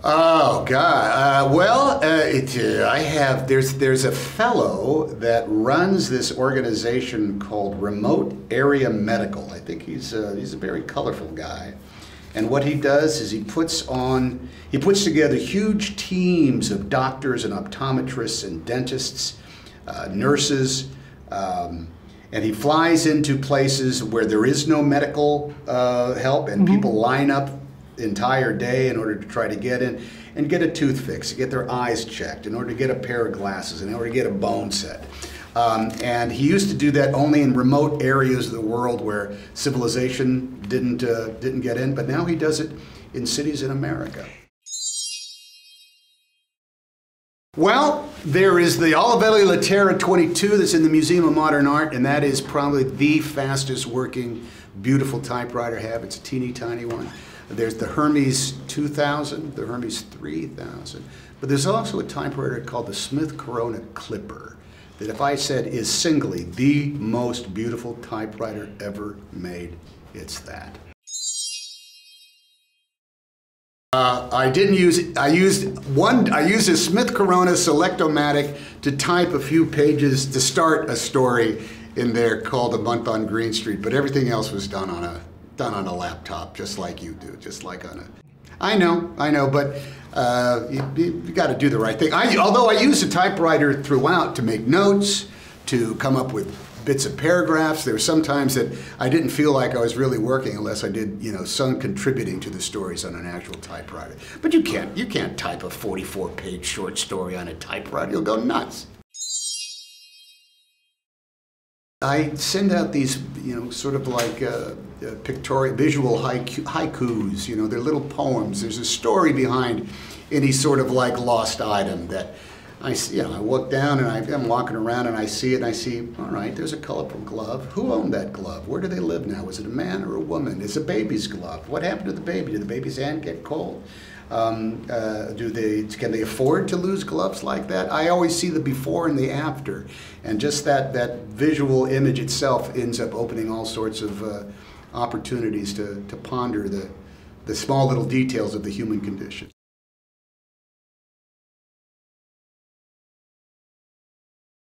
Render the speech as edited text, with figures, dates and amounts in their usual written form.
Oh God! There's a fellow that runs this organization called Remote Area Medical. I think he's a very colorful guy, and what he does is he puts together huge teams of doctors and optometrists and dentists, nurses, and he flies into places where there is no medical help, and people line up the entire day in order to try to get in and get a tooth fix, to get their eyes checked, in order to get a pair of glasses, in order to get a bone set. And he used to do that only in remote areas of the world where civilization didn't get in, but now he does it in cities in America. Well, there is the Olivelli Latera 22 that's in the Museum of Modern Art, and that is probably the fastest working, beautiful typewriter I have. It's a teeny tiny one. There's the Hermes 2000, the Hermes 3000, but there's also a typewriter called the Smith Corona Clipper that, if I said is singly the most beautiful typewriter ever made, it's that. I used a Smith Corona Selectomatic to type a few pages to start a story in there called A Month on Green Street, but everything else was done on a laptop, just like you do, just like on a. I know, but you got to do the right thing. Although I use a typewriter throughout to make notes, to come up with bits of paragraphs. There were some times that I didn't feel like I was really working unless I did, some contributing to the stories on an actual typewriter. But you can't type a 44-page short story on a typewriter. You'll go nuts. I send out these, sort of like pictorial, visual haikus. They're little poems. There's a story behind any sort of like lost item that I walk down and I'm walking around and I see it and I see, all right, there's a colorful glove. Who owned that glove? Where do they live now? Was it a man or a woman? It's a baby's glove. What happened to the baby? Did the baby's hand get cold? Can they afford to lose gloves like that? I always see the before and the after, and just that visual image itself ends up opening all sorts of opportunities to ponder the small little details of the human condition.